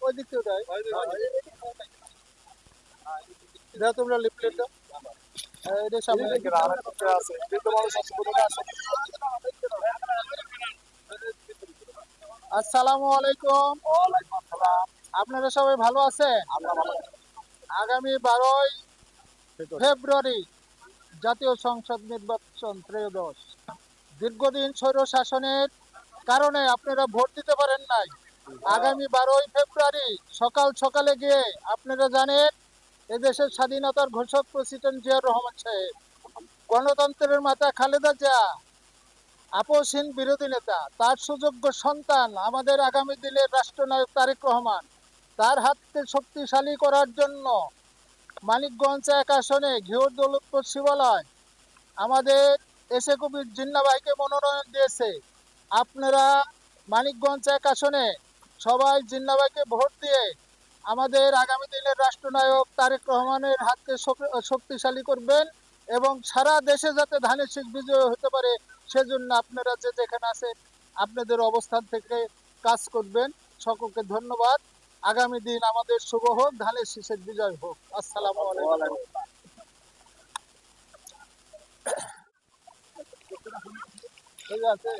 ওই দিক থেকে দাও তোমরা লিফলেট দাও এটা সামনে আছে বৃদ্ধ মানুষ আছে আসসালামু আলাইকুম। আপনারা সবাই ভালো আছেন? আগামী 12ই ফেব্রুয়ারি জাতীয় সংসদ নির্বাচন ত্রয়োদশ। দীর্ঘদিন স্বৈর শাসনের কারণে আপনারা ভোট দিতে পারেন নাই। আগামী 12ই ফেব্রুয়ারি সকাল সকালে গিয়ে আপনারা জানেন এদেশের স্বাধীনতার ঘোষক প্রেসিডেন্ট জিয়াউর রহমান সাহেব, গণতন্ত্রের মাতা খালেদা জিয়া, আপোষহীন বিরোধী নেতা, তার সুযোগ্য সন্তান আমাদের আগামী দিনের রাষ্ট্রনায়ক তারেক রহমান, তার হাতকে শক্তিশালী করার জন্য মানিকগঞ্জ 1 আসনে ঘিওর দৌলতপুর শিবালয় আমাদের এসে কবির জিন্না ভাইকে মনোনয়ন দিয়েছে। আপনারা মানিকগঞ্জ 1 আসনে সবাই জিন্না ভাইকে ভোট দিয়ে আমাদের আগামী দিনের রাষ্ট্রনায়ক তারেক রহমানের হাতকে শক্তিশালী করবেন এবং সারা দেশে যাতে ধানের শীষ বিজয় হতে পারে সেজন্য আপনারা যে যেখানে আছেন আপনাদের অবস্থান থেকে কাজ করবেন। সকলকে ধন্যবাদ। আগামী দিন আমাদের শুভ হোক, ধানের শীষের বিজয় হোক। আসসালামু আলাইকুম। ঠিক আছে,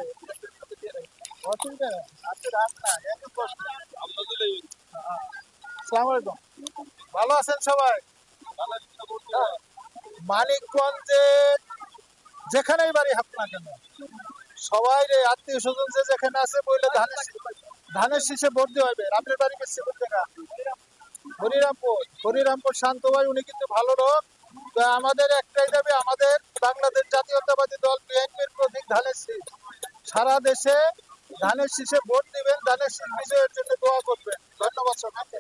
অসুবিধা নেই, আজকে রাত না, একদম কষ্ট। আসসালামু আলাইকুম। ভালো আছেন সবাই? মানিকগঞ্জে যেখানেই বাড়ি হাত না কেন সবাই আত্মীয় স্বজন যে যেখানে আছে বললে ধানের শীষে ভোট দিয়ে হবে। আপনার বাড়ি বেশি কোন জায়গা? হরিরামপুর শান্ত ভাই, উনি কিন্তু ভালো লোক। তো আমাদের একটাই দাবি, আমাদের বাংলাদেশ জাতীয়তাবাদী দল বিএনপির প্রতীক ধানের শীষ। সারা দেশে ধানের শীষে ভোট দিবেন, ধানের শীষ বিজয়ের জন্য দোয়া করবেন। ধন্যবাদ সবাইকে।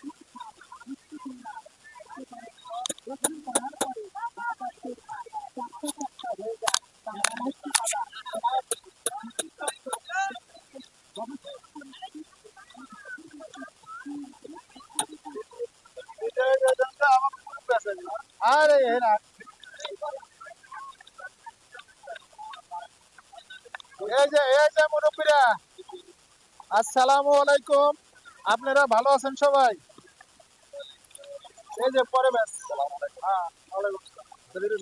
আরে হ্যাঁ, এই যে মুরব্বীরা, আসসালামু আলাইকুম। আপনারা ভালো আছেন সবাই? এই যে পরে ব্যাস। হ্যাঁ, ওয়ালাইকুম আসসালাম।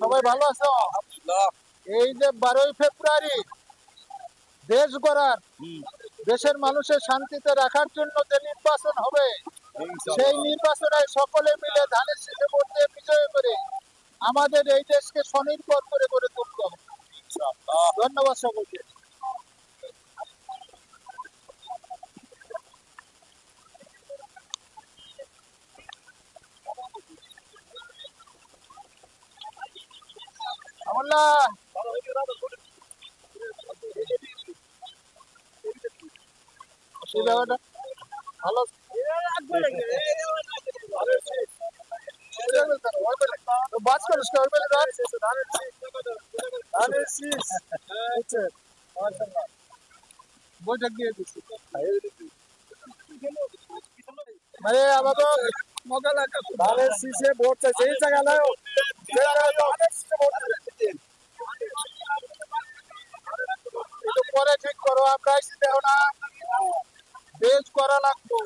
সবাই ভালো আছো? এই যে 12ই ফেব্রুয়ারি দেশ গড়ার, দেশের মানুষের শান্তিতে রাখার জন্য যে নির্বাচন হবে, সেই নির্বাচনে সকলে মিলে ধানের শীষে ভোট দিয়ে বিজয় করে আমাদের এই দেশকে স্বনির্ভর করে গড়ে তুলতে হবে। ধন্যবাদ সকলকে। আমল্লা ভালো বাস করিস বৈঠক দিয়ে দিচ্ছি মানে আমাদের ধানের শীষে ভোট চাইছে এই জায়গায় একটু পরে ঠিক করো, আমরা দেও না দেশ করা লাগবো।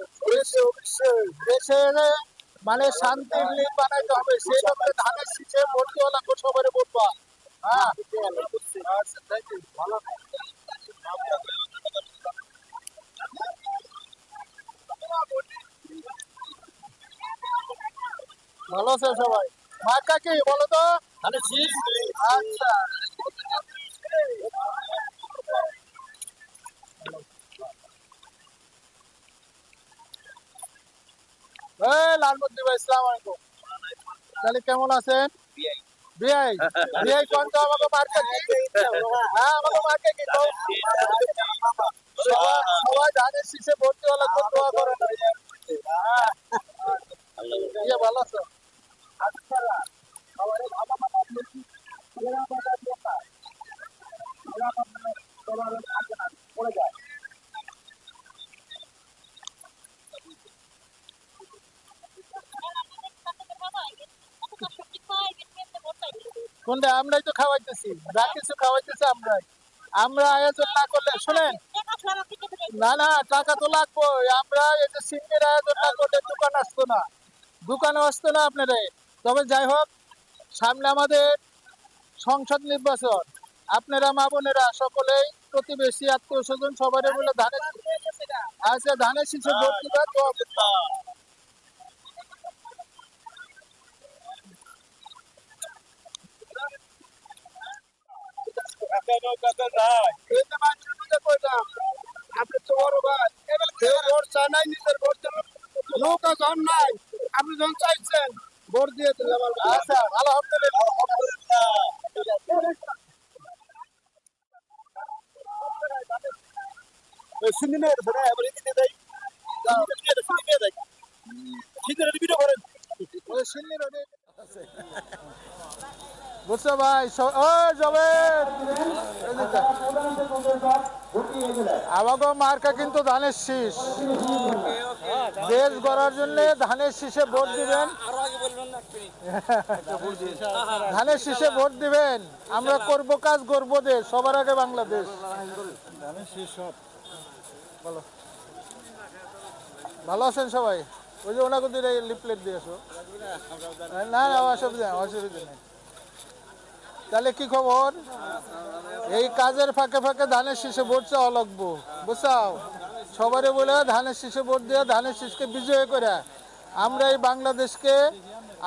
দেশে মানে শান্তির লীগ বানাইতে হবে, সেই জন্য ধানের শীষে ভোট দেওয়া লাগবো, সবাই ভোটবা। হ্যাঁ, আচ্ছা, থ্যাংক ইউ। ভালো ভালো আছে সবাই? মার্কা কি বলো তো? ধানের শীষ। আচ্ছা, লালমদ্দি ভাই, আসসালামু আলাইকুম। তাহলে কেমন আছেন? বিআই বিআই কোন তো আমাকে মার্কা কি? হ্যাঁ, আমাকে মার্কা কি তো? সবাই ধানের শীষে ভোট দেওয়া লাগবে, দোয়া করেন। হ্যাঁ, ইয়ে ভালো আছো? কোনটা? আমরাই তো খাওয়াইতেছি, যা কিছু খাওয়াইতেছি আমরাই। আমরা আয়োজন না করলে, শুনেন, না না, টাকা তো লাগবে। আমরা এই যে সিঙ্গের আয়োজন না করলে দোকান আসতো না, দোকানে আসতো না আপনাদের। তবে যাই হোক, সামনে আমাদের সংসদ নির্বাচন। আপনারা মা বোনেরা সকলেই প্রতিবেশী আত্মীয় স্বজন সবাই বলে ধানের আচ্ছা ধানের শীষে ভোট দিবা তো। এই যে মানুষের মধ্যে কইলাম, আপনি তো বড় ভাই, কেউ ভোট চায় নাই, নিজের ভোট দেওয়ার নৌকা যখন নাই, আপনি যখন চাইছেন ভোট দিয়ে দিলাম। আচ্ছা আলহামদুলিল্লাহ। সিন্দিনে ধরে এবার এদিকে দেই, সিন্দিনে দেই, সিন্দিনে ভিডিও করেন। ওই সিন্দিনে বুঝছো ভাই, ও জবেদ আমাকে মার্কা কিন্তু ধানের শীষ। দেশ গড়ার জন্য ধানের শীষে ভোট দিবেন, ধানের শীষে ভোট দিবেন। আমরা করব কাজ, করব দেশ, সবার আগে বাংলাদেশ। বলো, ভালো আছেন সবাই? ওই যে ওনাকে লিফলেট দিয়ে আসো। না না, অসুবিধা অসুবিধা নেই। তাহলে কি খবর? এই কাজের ফাঁকে ফাঁকে ধানের শীষে ভোট চাওয়া লাগবো, বুঝছাও? সবারে বলে ধানের শীষে ভোট দিয়ে ধানের শীষকে বিজয় করে আমরা এই বাংলাদেশকে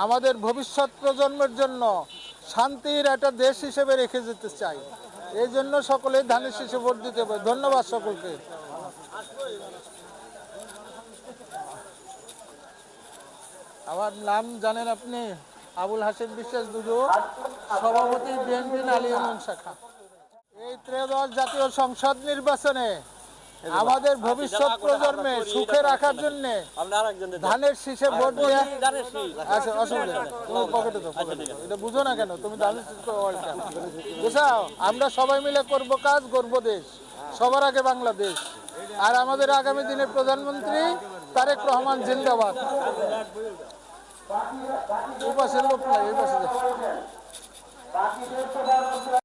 আমাদের ভবিষ্যৎ প্রজন্মের জন্য শান্তির একটা দেশ হিসেবে রেখে যেতে চাই। এই জন্য সকলেই ধানের শীষে ভোট দিতে হবে। ধন্যবাদ সকলকে। আমার নাম জানেন আপনি? আবুল হাসিম বিশ্বাস দুদু, সভাপতি বিএনপি নালী ইউনিয়ন শাখা। এই ত্রয়োদশ জাতীয় সংসদ নির্বাচনে আমাদের ভবিষ্যৎ প্রজন্মে সুখে রাখার জন্য ধানের শীষে ভোট দিয়ে। আচ্ছা অসুবিধা নেই, তুমি পকেটে দাও, পকেটে দাও। এটা বুঝো না কেন তুমি? ধানের শীষ বুঝাও, আমরা সবাই মিলে করব কাজ, করব দেশ, সবার আগে বাংলাদেশ। আর আমাদের আগামী দিনের প্রধানমন্ত্রী তারেক রহমান জিন্দাবাদ। এই পাশের লোক নাই, এই পাশে